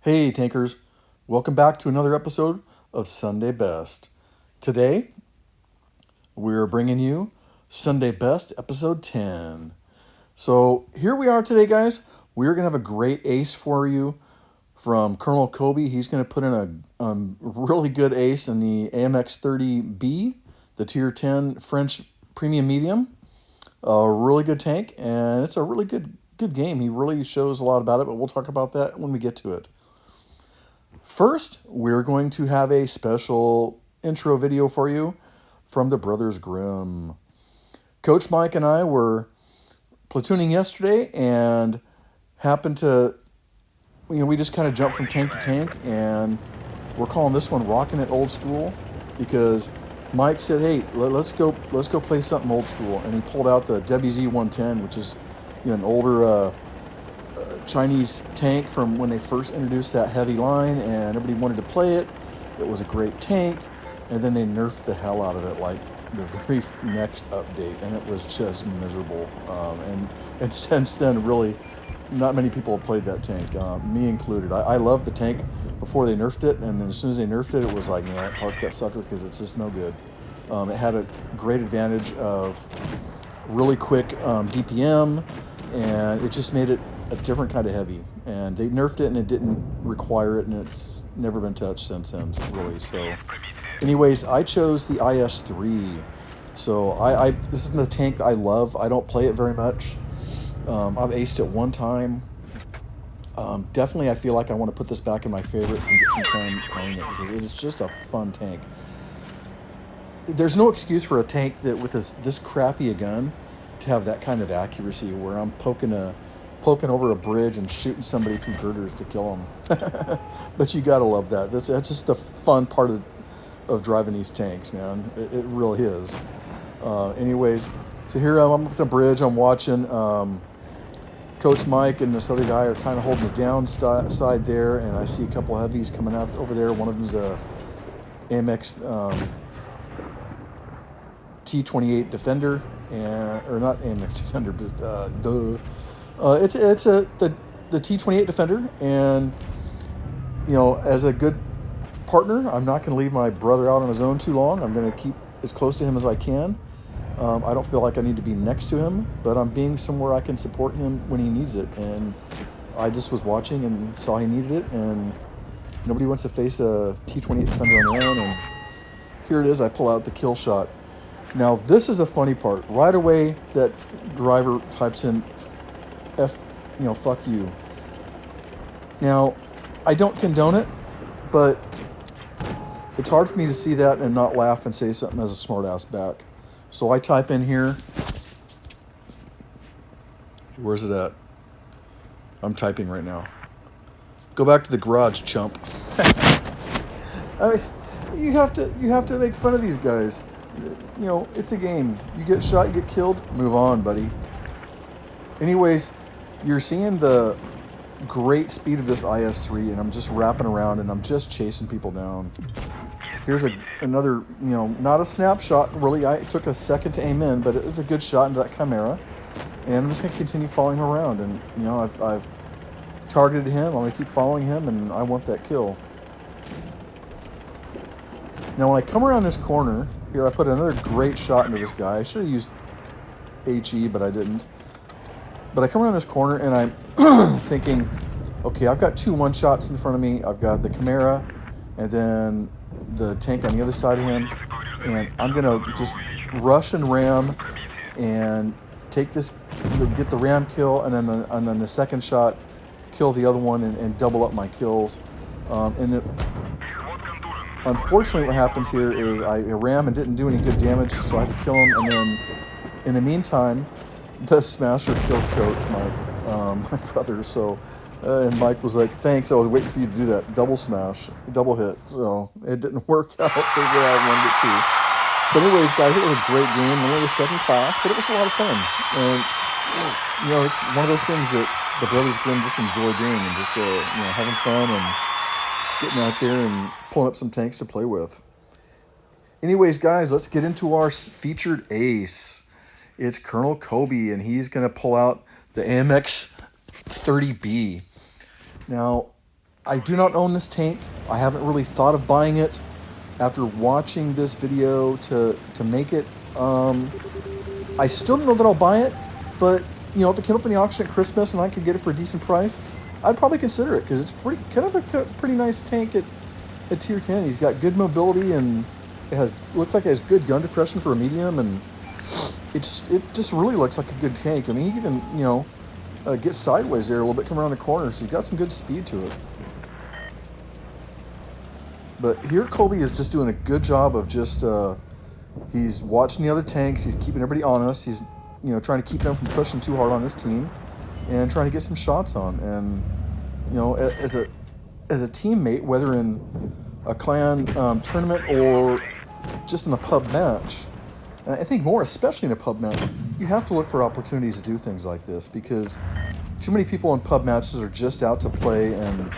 Hey tankers, welcome back to another episode of Sunday Best. Today, we're bringing you Sunday Best episode 10. So here we are today, guys. We're going to have a great ace for you from Colonel Koby. He's going to put in a really good ace in the AMX 30B, the Tier 10 French Premium Medium. A really good tank, and it's a really good game. He really shows a lot about it, but we'll talk about that when we get to it. First, we're going to have a special intro video for you from the Brothers Grimm. Coach Mike and I were platooning yesterday and happened to, we just kind of jumped from tank to tank, and we're calling this one Rockin' It Old School because Mike said, hey, let's go play something old school. And he pulled out the WZ-110, which is an older Chinese tank from when they first introduced that heavy line, and everybody wanted to play it. It was a great tank, and then they nerfed the hell out of it like the very next update, and it was just miserable. And since then, really, not many people have played that tank, me included. I loved the tank before they nerfed it, and then as soon as they nerfed it, it was like, yeah, park that sucker because it's just no good. It had a great advantage of really quick DPM, and it just made it a different kind of heavy, and they nerfed it and it didn't require it, and it's never been touched since then, really. So anyways, I chose the IS-3. So I this is the tank I love. I don't play it very much. I've aced it one time. Definitely I feel like I want to put this back in my favorites and get some time playing it because it is just a fun tank. There's no excuse for a tank that with this crappy a gun to have that kind of accuracy where I'm poking over a bridge and shooting somebody through girders to kill them. But you gotta love that. That's just the fun part of driving these tanks, man. It really is. Anyways, so here I'm up the bridge. I'm watching Coach Mike and this other guy are kind of holding the down side there, and I see a couple heavies coming out over there. One of them's a AMX T28 Defender, or not AMX Defender, but it's the T28 Defender, and as a good partner, I'm not going to leave my brother out on his own too long. I'm going to keep as close to him as I can. I don't feel like I need to be next to him, but I'm being somewhere I can support him when he needs it. And I just was watching and saw he needed it, and nobody wants to face a T28 Defender on their own. And here it is. I pull out the kill shot. Now this is the funny part. Right away, that driver types in fuck you. Now, I don't condone it, but it's hard for me to see that and not laugh and say something as a smart ass back. So I type in here. Where's it at? I'm typing right now. Go back to the garage, chump. I mean, you have to make fun of these guys. It's a game. You get shot, you get killed, move on, buddy. Anyways, you're seeing the great speed of this IS-3, and I'm just wrapping around, and I'm just chasing people down. Here's another, not a snapshot, really. It took a second to aim in, but it was a good shot into that Chimera. And I'm just going to continue following him around, and, I've targeted him. I'm going to keep following him, and I want that kill. Now, when I come around this corner, here I put another great shot into this guy. I should have used HE, but I didn't. But I come around this corner, and I'm thinking, okay, I've got two one-shots in front of me. I've got the Chimera, and then the tank on the other side of him. And I'm going to just rush and ram and take this, get the ram kill, and then the second shot, kill the other one and double up my kills. Unfortunately, what happens here is I ram and didn't do any good damage, so I had to kill him. And then, in the meantime, the smasher killed Coach Mike, my brother. So, and Mike was like, "Thanks, I was waiting for you to do that double smash, double hit." So it didn't work out the way I wanted it to. But anyways, guys, it was a great game. Only the second class, but it was a lot of fun. And it's one of those things that the Brothers Grimm just enjoy doing, and just having fun and getting out there and pulling up some tanks to play with. Anyways, guys, let's get into our featured ace. It's Colonel Koby, and he's going to pull out the AMX 30B. Now, I do not own this tank. I haven't really thought of buying it after watching this video to make it. I still don't know that I'll buy it, but if it came up in the auction at Christmas and I could get it for a decent price, I'd probably consider it because it's pretty nice tank at tier 10. He's got good mobility and looks like it has good gun depression for a medium, and it just really looks like a good tank. I mean, he even gets sideways there a little bit, come around the corner, so you got some good speed to it. But here Koby is just doing a good job of just he's watching the other tanks. He's keeping everybody honest. He's trying to keep them from pushing too hard on his team, and trying to get some shots on. And as a teammate, whether in a clan tournament or just in a pub match, and I think more especially in a pub match, you have to look for opportunities to do things like this, because too many people in pub matches are just out to play and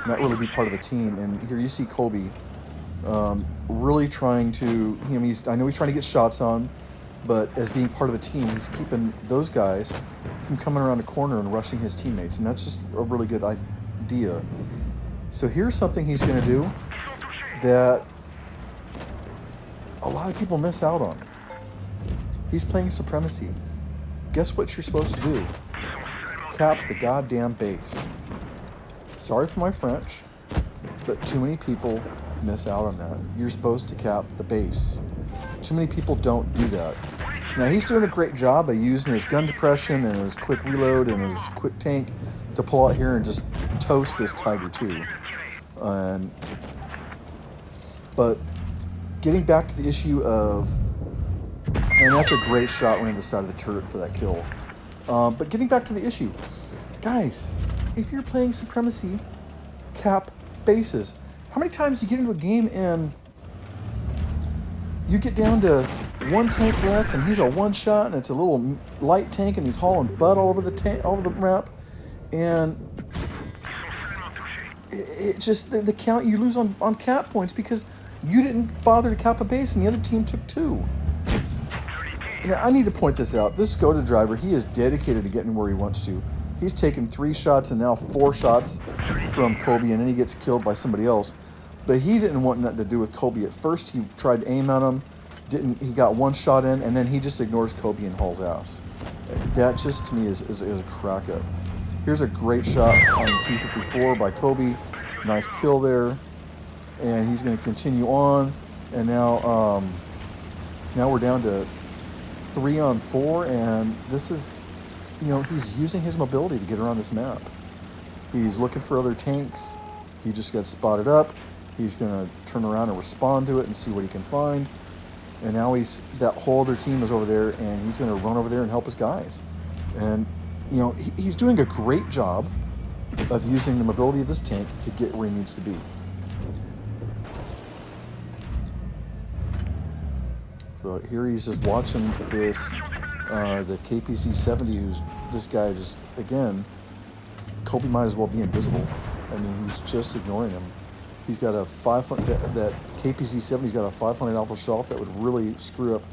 not really be part of a team. And here you see Koby really trying to, I know he's trying to get shots on, but as being part of a team, he's keeping those guys from coming around the corner and rushing his teammates, and that's just a really good idea. So here's something he's going to do that a lot of people miss out on. He's playing Supremacy. Guess what you're supposed to do? Cap the goddamn base. Sorry for my French, but too many people miss out on that. You're supposed to cap the base. Too many people don't do that. Now, he's doing a great job of using his gun depression and his quick reload and his quick tank to pull out here and just toast this Tiger too. But getting back to the issue of, and that's a great shot right on the side of the turret for that kill. But getting back to the issue, guys, if you're playing Supremacy, cap bases. How many times do you get into a game and you get down to one tank left and he's a one shot and it's a little light tank and he's hauling butt all over the map, and it just the count you lose on cap points because you didn't bother to cap a base and the other team took two. Now, I need to point this out. This Skoda driver, he is dedicated to getting where he wants to. He's taken 3 shots and now 4 shots from Koby, and then he gets killed by somebody else. But he didn't want nothing to do with Koby. At first, he tried to aim at him. He got 1 shot in, and then he just ignores Koby and hauls ass. That just, to me, is a crack up. Here's a great shot on T-54 by Koby. Nice kill there. And he's going to continue on. And now we're down to 3 on 4, and this is, he's using his mobility to get around this map. He's looking for other tanks. He just got spotted up. He's going to turn around and respond to it and see what he can find. And now that whole other team is over there, and he's going to run over there and help his guys. And, he's doing a great job of using the mobility of this tank to get where he needs to be. So here he's just watching this, the KPC-70, who's this guy just, again, Koby might as well be invisible. I mean, he's just ignoring him. He's got a 500, that KPC-70's got a 500 alpha shot that would really screw up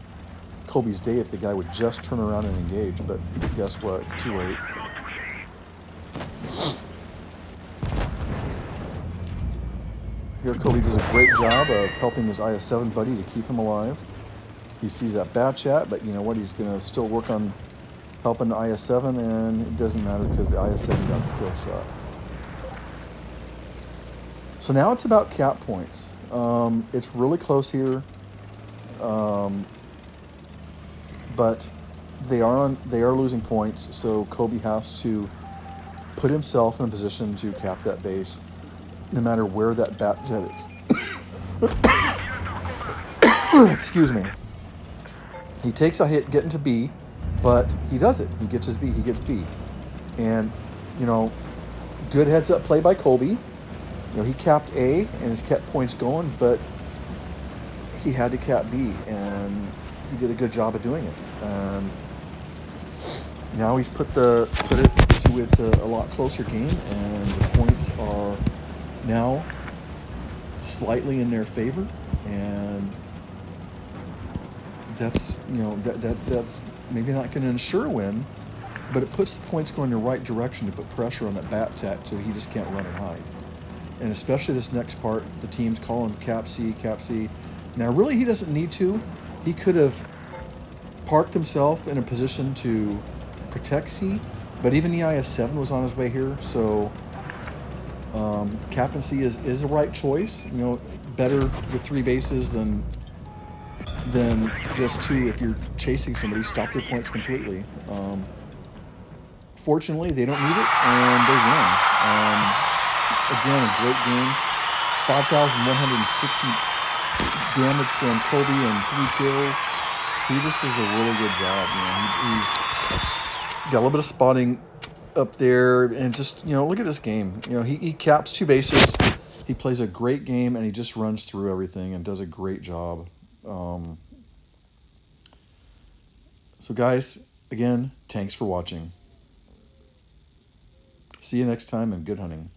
Koby's day if the guy would just turn around and engage, but guess what? Too late. Here Koby does a great job of helping his IS-7 buddy to keep him alive. He sees that bat chat, but you know what? He's going to still work on helping the IS-7, and it doesn't matter because the IS-7 got the kill shot. So now it's about cap points. It's really close here, but they are losing points. So Koby has to put himself in a position to cap that base, no matter where that bat jet is. Excuse me. He takes a hit getting to B, but he does it. He gets his B. He gets B, and good heads up play by Koby. He capped A and has kept points going, but he had to cap B, and he did a good job of doing it. And now he's put it to it's a lot closer game, and the points are now slightly in their favor, and that's that's maybe not going to ensure a win, but it puts the points going in the right direction to put pressure on that bat tat so he just can't run and hide. And especially this next part, the team's calling Cap C, Cap C. Now, really, he doesn't need to. He could have parked himself in a position to protect C, but even EIS-7 was on his way here, so Captain C is the right choice. You know, better with 3 bases than just 2 if you're chasing somebody. Stop their points completely. Fortunately, they don't need it, and they win. Again, a great game. 5,160 damage from Koby and 3 kills. He just does a really good job. You know, he's got a little bit of spotting up there, and just, you know, look at this game. You know, he caps 2 bases. He plays a great game, and he just runs through everything and does a great job. So, guys, again, thanks for watching. See you next time, and good hunting.